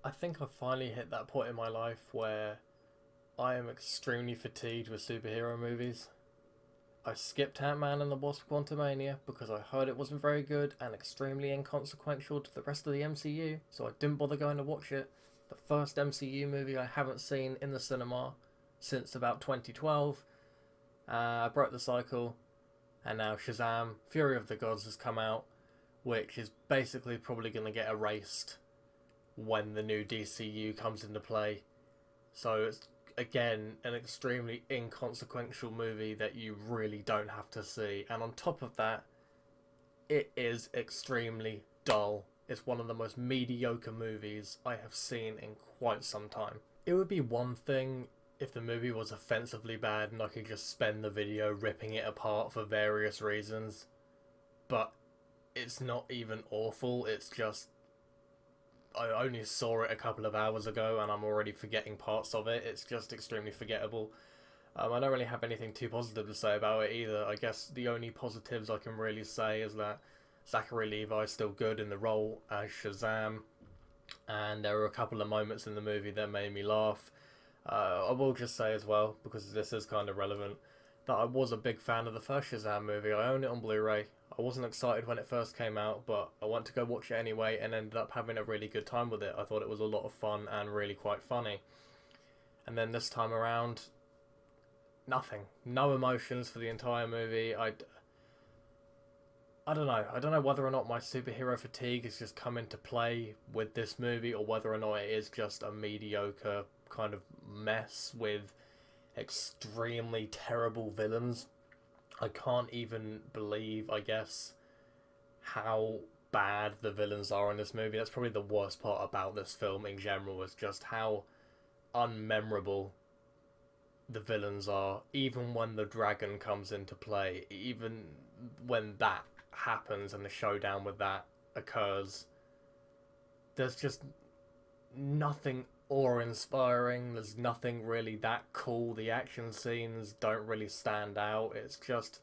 I think I finally hit that point in my life where I am extremely fatigued with superhero movies. I skipped Ant-Man and the Wasp Quantumania because I heard it wasn't very good and extremely inconsequential to the rest of the MCU, so I didn't bother going to watch it. The first MCU movie I haven't seen in the cinema since about 2012. I broke the cycle, and now Shazam, Fury of the Gods has come out, which is basically probably going to get erased when the new DCU comes into play. So it's again an extremely inconsequential movie that you really don't have to see. And on top of that, it is extremely dull. It's one of the most mediocre movies I have seen in quite some time. It would be one thing if the movie was offensively bad and I could just spend the video ripping it apart for various reasons, but it's not even awful. It's just I only saw it a couple of hours ago and I'm already forgetting parts of it. It's just extremely forgettable. I don't really have anything too positive to say about it either. I guess the only positives I can really say is that Zachary Levi's still good in the role as Shazam, and there were a couple of moments in the movie that made me laugh. I will just say as well, because this is kind of relevant, that I was a big fan of the first Shazam movie. I own it on Blu-ray. I wasn't excited when it first came out, but I went to go watch it anyway and ended up having a really good time with it. I thought it was a lot of fun and really quite funny. And then this time around, nothing. No emotions for the entire movie. I don't know. I don't know whether or not my superhero fatigue has just come into play with this movie or whether or not it is just a mediocre kind of mess with extremely terrible villains. I can't even believe, I guess, how bad the villains are in this movie. That's probably the worst part about this film in general, is just how unmemorable the villains are. Even when the dragon comes into play, even when that happens and the showdown with that occurs, there's just nothing awe-inspiring. There's nothing really that cool. The action scenes don't really stand out. It's just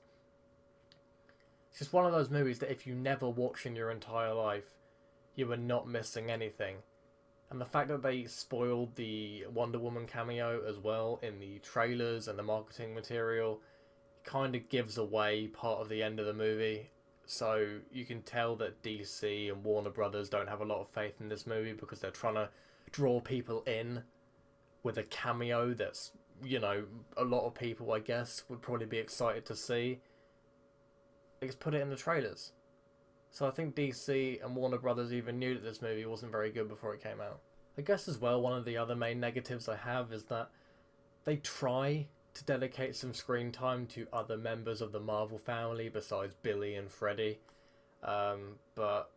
one of those movies that if you never watch in your entire life, you are not missing anything. And the fact that they spoiled the Wonder Woman cameo as well in the trailers and the marketing material kind of gives away part of the end of the movie. So you can tell that DC and Warner Brothers don't have a lot of faith in this movie because they're trying to draw people in with a cameo that's, a lot of people, I guess, would probably be excited to see. They just put it in the trailers. So I think DC and Warner Brothers even knew that this movie wasn't very good before it came out. I guess as well, one of the other main negatives I have is that they try to dedicate some screen time to other members of the Marvel family besides Billy and Freddy. But,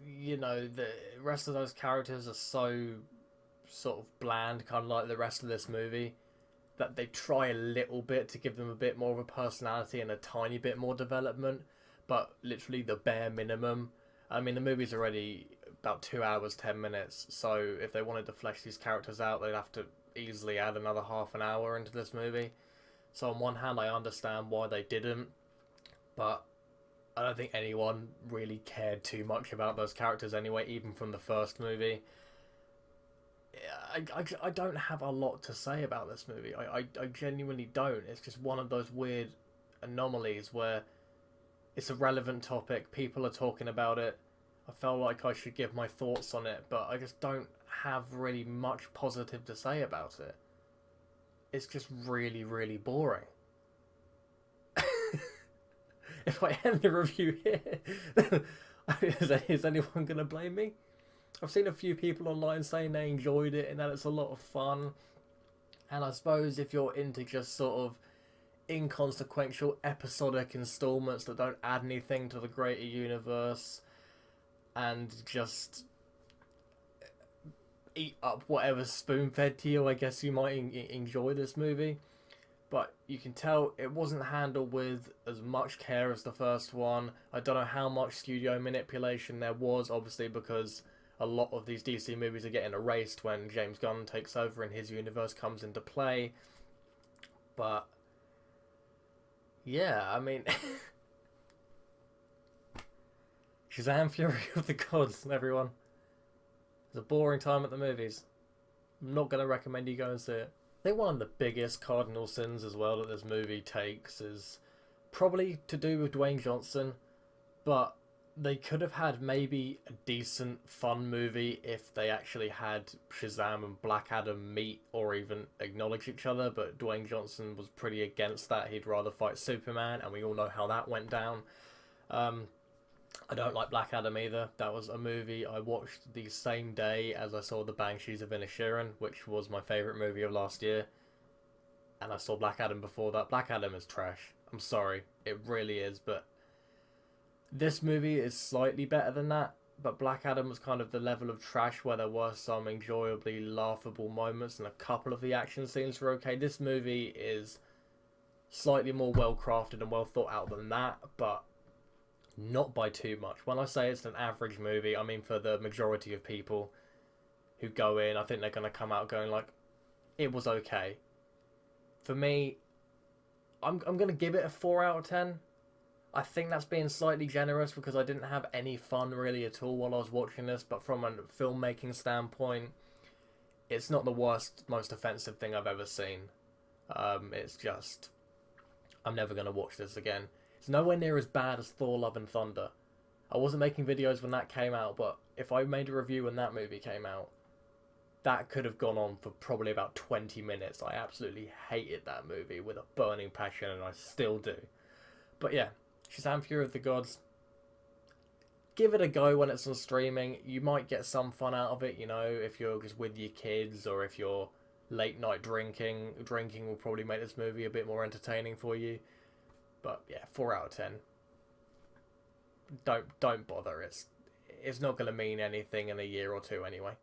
the rest of those characters are so sort of bland, kind of like the rest of this movie, that they try a little bit to give them a bit more of a personality and a tiny bit more development, but literally the bare minimum. I mean, the movie's already about 2 hours, 10 minutes, so if they wanted to flesh these characters out, they'd have to easily add another half an hour into this movie. So on one hand, I understand why they didn't, but I don't think anyone really cared too much about those characters anyway, even from the first movie. I don't have a lot to say about this movie. I genuinely don't. It's just one of those weird anomalies where it's a relevant topic, people are talking about it. I felt like I should give my thoughts on it, but I just don't have really much positive to say about it. It's just really, really boring. If I end the review here, is anyone going to blame me? I've seen a few people online saying they enjoyed it and that it's a lot of fun. And I suppose if you're into just sort of inconsequential episodic installments that don't add anything to the greater universe and just eat up whatever's spoon fed to you, I guess you might enjoy this movie. But you can tell it wasn't handled with as much care as the first one. I don't know how much studio manipulation there was, obviously, because a lot of these DC movies are getting erased when James Gunn takes over and his universe comes into play. But yeah, I mean, Shazam Fury of the Gods, everyone. It's a boring time at the movies. I'm not going to recommend you go and see it. I think one of the biggest cardinal sins as well that this movie takes is probably to do with Dwayne Johnson, but they could have had maybe a decent, fun movie if they actually had Shazam and Black Adam meet or even acknowledge each other, but Dwayne Johnson was pretty against that. He'd rather fight Superman, and we all know how that went down. Um, I don't like Black Adam either. That was a movie I watched the same day as I saw The Banshees of Inisherin, which was my favourite movie of last year. And I saw Black Adam before that. Black Adam is trash. I'm sorry. It really is, but this movie is slightly better than that. But Black Adam was kind of the level of trash where there were some enjoyably laughable moments and a couple of the action scenes were okay. This movie is slightly more well crafted and well thought out than that, but not by too much. When I say it's an average movie, I mean for the majority of people who go in, I think they're going to come out going like, it was okay. For me, I'm going to give it a 4 out of 10. I think that's being slightly generous because I didn't have any fun really at all while I was watching this, but from a filmmaking standpoint, it's not the worst, most offensive thing I've ever seen. It's just, I'm never going to watch this again. It's nowhere near as bad as Thor Love and Thunder. I wasn't making videos when that came out, but if I made a review when that movie came out, that could have gone on for probably about 20 minutes. I absolutely hated that movie with a burning passion, and I still do. But yeah, Shazam! Fury of the Gods. Give it a go when it's on streaming. You might get some fun out of it, you know, if you're just with your kids or if you're late night drinking. Drinking will probably make this movie a bit more entertaining for you. But yeah, 4 out of 10. Don't bother. It's not going to mean anything in a year or two anyway.